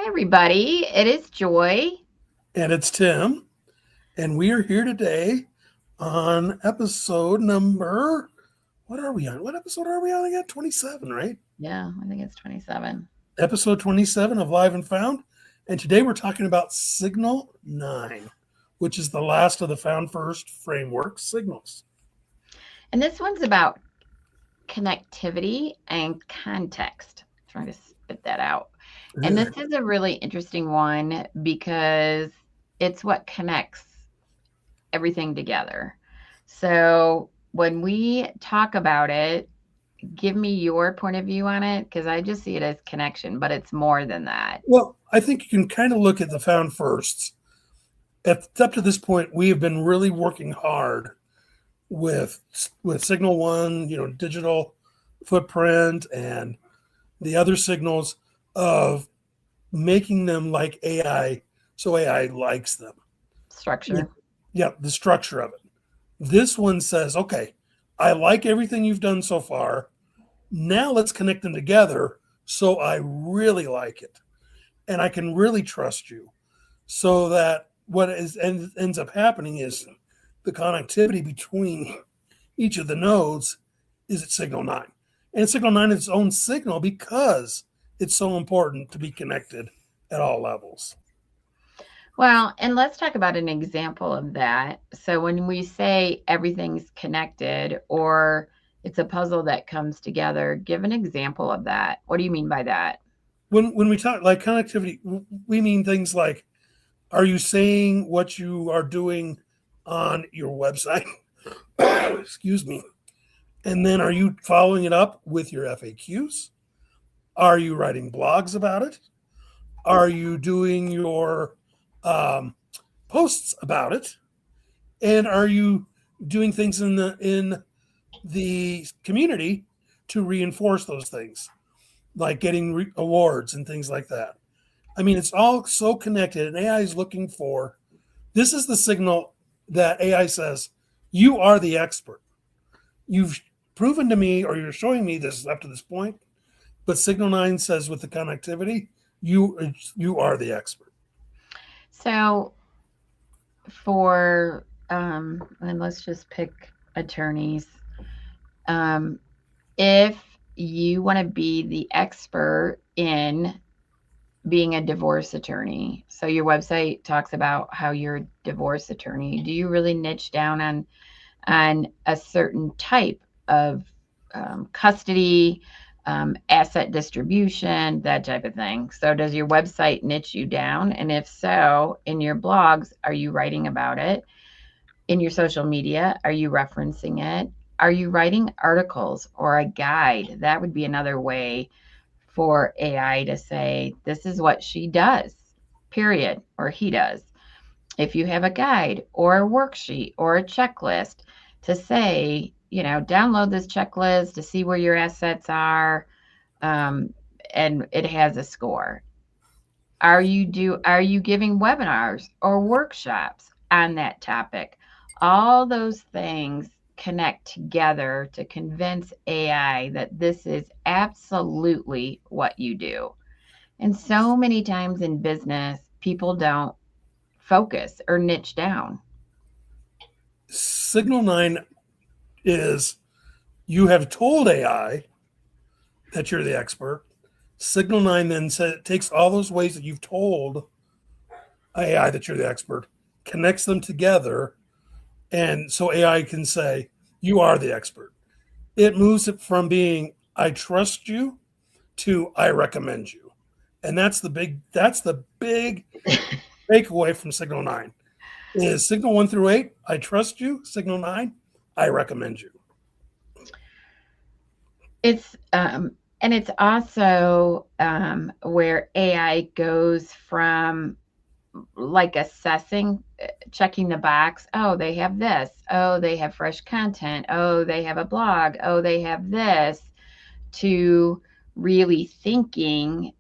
Hi, everybody. It is Joy. And it's Tim, and we are here today on episode number. What are we on? What episode are we on again? 27, right? Yeah, I think it's 27. Episode 27 of Live and Found. And today we're talking about Signal 9, which is the last of the Found First framework signals. And this one's about connectivity and context. I'm trying to spit that out. And this is a really interesting one because it's what connects everything together. So when we talk about it, give me your point of view on it because I just see it as connection, but it's more than that. Well, I think you can kind of look at the Found Firsts. Up to this point, we have been really working hard with Signal One, digital footprint and the other signals of making them like AI, so AI likes them. Structure. Yeah, the structure of it. This one says, okay, I like everything you've done so far. Now let's connect them together so I really like it and I can really trust you. So that ends up happening is the connectivity between each of the nodes is at signal 9. And signal 9 is its own signal because it's so important to be connected at all levels. Well, and let's talk about an example of that. So when we say everything's connected or it's a puzzle that comes together, give an example of that. What do you mean by that? When we talk like connectivity, we mean things like, are you saying what you are doing on your website? Excuse me. And then are you following it up with your FAQs? Are you writing blogs about it? Are you doing your posts about it? And are you doing things in the community to reinforce those things, like getting awards and things like that? I mean, it's all so connected, and AI is looking for. This is the signal that AI says, you are the expert. You've proven to me, or you're showing me this up to this point, but Signal 9 says with the connectivity, you are the expert. So for and let's just pick attorneys. If you want to be the expert in being a divorce attorney, so your website talks about how you're a divorce attorney, do you really niche down on a certain type of custody, asset distribution, that type of thing? So does your website niche you down? And if so, in your blogs, are you writing about it? In your social media, are you referencing it? Are you writing articles or a guide? That would be another way for AI to say, this is what she does, period, or he does. If you have a guide or a worksheet or a checklist to say, download this checklist to see where your assets are, and it has a score. Are you giving webinars or workshops on that topic? All those things connect together to convince AI that this is absolutely what you do. And so many times in business, people don't focus or niche down. Signal 9 is you have told AI that you're the expert. Signal 9 then takes all those ways that you've told AI that you're the expert, connects them together, and so AI can say, you are the expert. It moves it from being, I trust you, to I recommend you. And that's the big takeaway from Signal 9 is Signal 1 through 8, I trust you. Signal 9, I recommend you. It's and it's also where AI goes from like assessing, checking the box. Oh, they have this. Oh, they have fresh content. Oh, they have a blog. Oh, they have this, to really thinking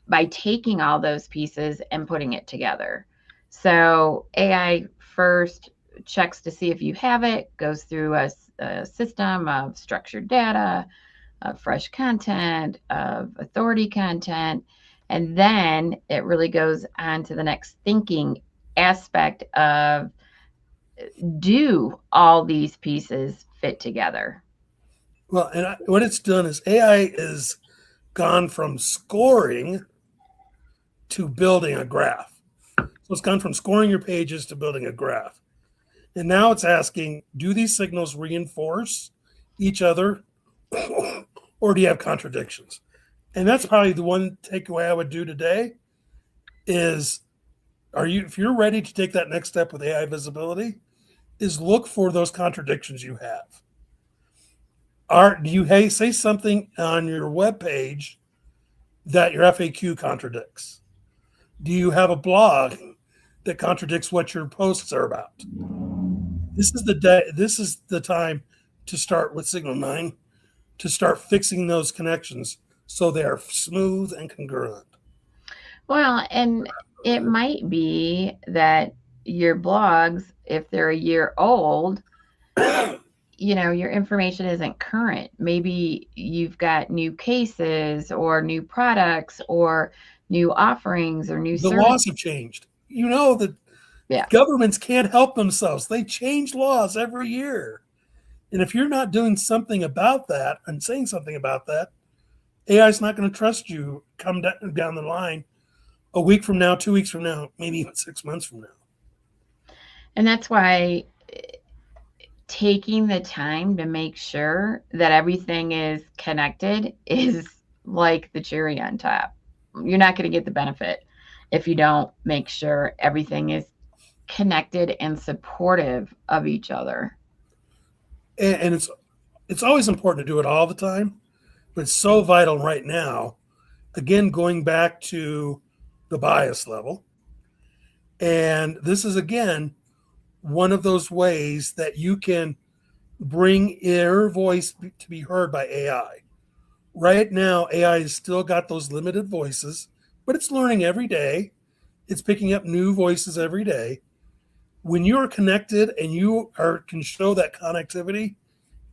by taking all those pieces and putting it together. So AI first checks to see if you have it, goes through a system of structured data, of fresh content, of authority content, And then it really goes on to the next thinking aspect of, do all these pieces fit together? Well, and what it's done is AI is gone from scoring to building a graph. So it's gone from scoring your pages to building a graph. And now it's asking, do these signals reinforce each other or do you have contradictions? And that's probably the one takeaway I would do today is, if you're ready to take that next step with AI visibility, is look for those contradictions you have. Do you say something on your web page that your FAQ contradicts? Do you have a blog that contradicts what your posts are about? This is the day. This is the time to start with Signal 9 to start fixing those connections so they are smooth and congruent. Well, and it might be that your blogs, if they're a year old, your information isn't current. Maybe you've got new cases or new products or new offerings or new The services. laws have changed. You know that Yeah. governments can't help themselves. They change laws every year. And if you're not doing something about that and saying something about that, AI is not going to trust you come down the line a week from now, 2 weeks from now, maybe even 6 months from now. And that's why taking the time to make sure that everything is connected is like the cherry on top. You're not going to get the benefit if you don't make sure everything is connected and supportive of each other. And it's always important to do it all the time, but it's so vital right now. Again, going back to the bias level. And this is, again, one of those ways that you can bring your voice to be heard by AI. Right now, AI has still got those limited voices, but it's learning every day. It's picking up new voices every day. When you are connected and can show that connectivity,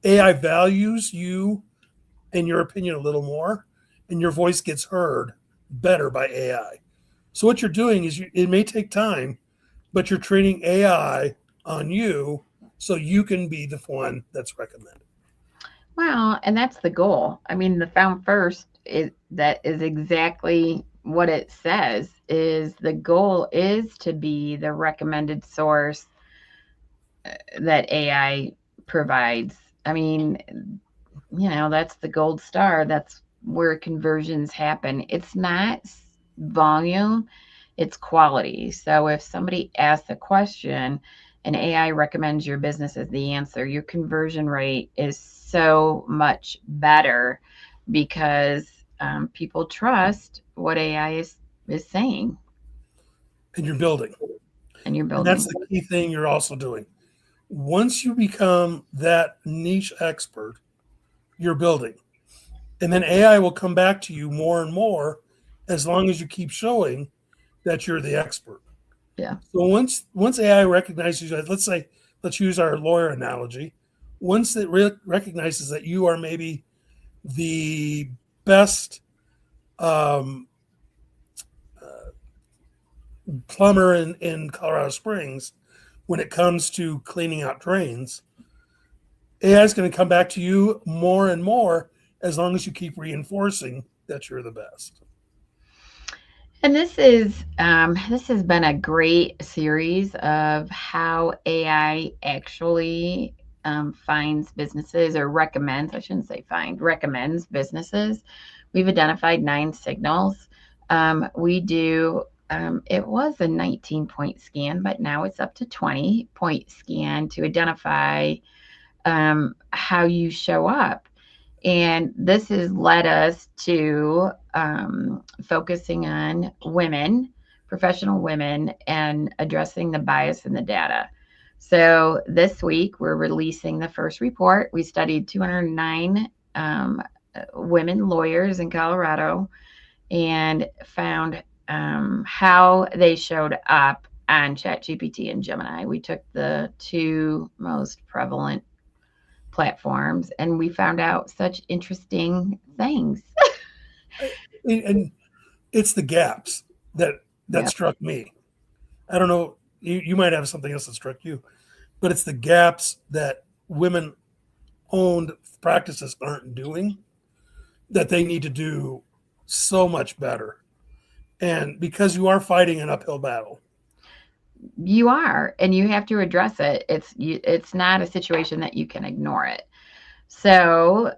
AI values you and your opinion a little more, and your voice gets heard better by AI. So what you're doing is it may take time, but you're training AI on you so you can be the one that's recommended. Well, and that's the goal. I mean, the Found First that is exactly what it says. Is the goal is to be the recommended source that AI provides. I mean, that's the gold star. That's where conversions happen. It's not volume, it's quality. So if somebody asks a question and AI recommends your business as the answer, your conversion rate is so much better because people trust what AI is saying. And you're building. And you're And building. that's the key thing you're also doing. Once you become that niche expert, you're building. And then AI will come back to you more and more as long as you keep showing that you're the expert. Yeah. So once AI recognizes you, let's use our lawyer analogy. Once it recognizes that you are maybe the best um, plumber in Colorado Springs when it comes to cleaning out drains, AI is going to come back to you more and more as long as you keep reinforcing that you're the best. And this has been a great series of how AI actually finds businesses, or recommends. I shouldn't say find, recommends businesses. We've identified 9 signals. We do. It was a 19-point scan, but now it's up to 20-point scan to identify how you show up. And this has led us to focusing on women, professional women, and addressing the bias in the data. So this week, we're releasing the first report. We studied 209 women lawyers in Colorado and found how they showed up on ChatGPT and Gemini. We took the 2 most prevalent platforms and we found out such interesting things. And It's the gaps that Yeah. struck me. I don't know. You might have something else that struck you, but it's the gaps that women owned practices aren't doing that they need to do so much better. And because you are fighting an uphill battle. You are, and you have to address it. It's not a situation that you can ignore it. So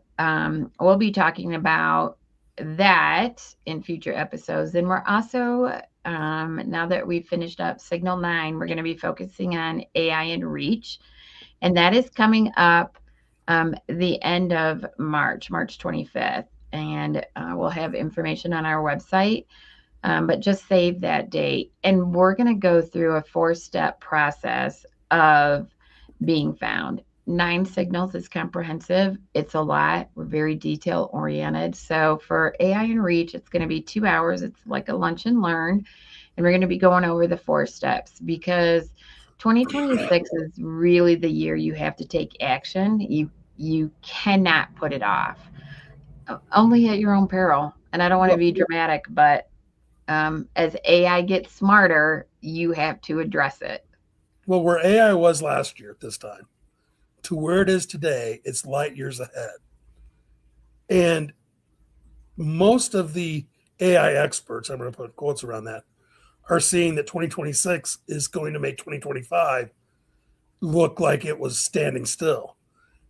we'll be talking about that in future episodes. And we're also, now that we've finished up Signal 9, we're going to be focusing on AI and Reach. And that is coming up the end of March 25th. And we'll have information on our website. But just save that date. And we're going to go through a 4-step process of being found. 9 signals is comprehensive. It's a lot. We're very detail oriented. So for AI and Reach, it's going to be 2 hours. It's like a lunch and learn. And we're going to be going over the 4 steps because 2026 is really the year you have to take action. You cannot put it off. Only at your own peril. And I don't want to be dramatic, but as AI gets smarter, you have to address it. Well, where AI was last year at this time to where it is today, it's light years ahead. And most of the AI experts, I'm going to put quotes around that, are seeing that 2026 is going to make 2025 look like it was standing still.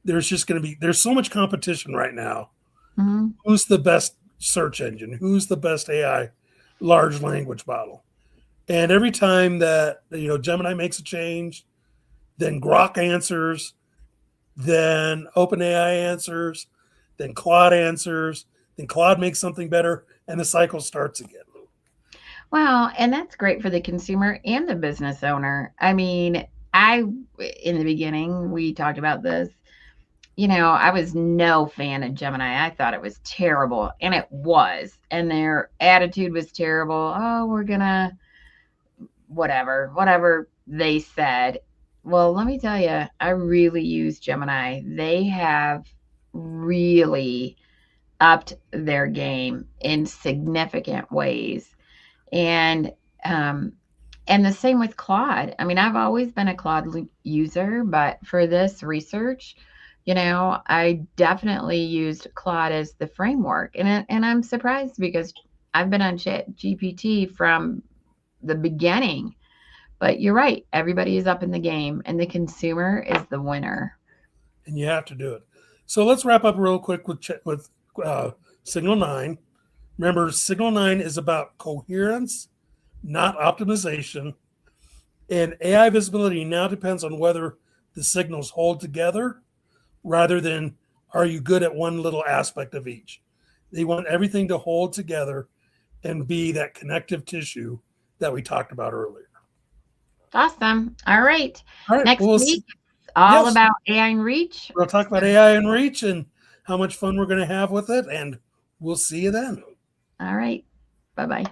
There's just going to be, there's so much competition right now. Mm-hmm. Who's the best search engine? Who's the best AI large language model? And every time that, Gemini makes a change, then Grok answers, then OpenAI answers, then Claude answers, then Claude makes something better, and the cycle starts again. Well, and that's great for the consumer and the business owner. I mean, in the beginning, we talked about this. I was no fan of Gemini. I thought it was terrible, and it was. And their attitude was terrible. Oh, we're gonna whatever they said. Well, let me tell you, I really use Gemini. They have really upped their game in significant ways. And the same with Claude. I mean, I've always been a Claude user, but for this research, I definitely used Claude as the framework. And I'm surprised because I've been on ChatGPT from the beginning. But you're right. Everybody is up in the game, and the consumer is the winner. And you have to do it. So let's wrap up real quick with Signal 9. Remember, Signal 9 is about coherence, not optimization. And AI visibility now depends on whether the signals hold together rather than are you good at one little aspect of each. They want everything to hold together and be that connective tissue that we talked about earlier. Awesome. All right. Next week, yes, about AI and Reach. We'll talk about AI and Reach and how much fun we're going to have with it, and we'll see you then. All right. Bye-bye.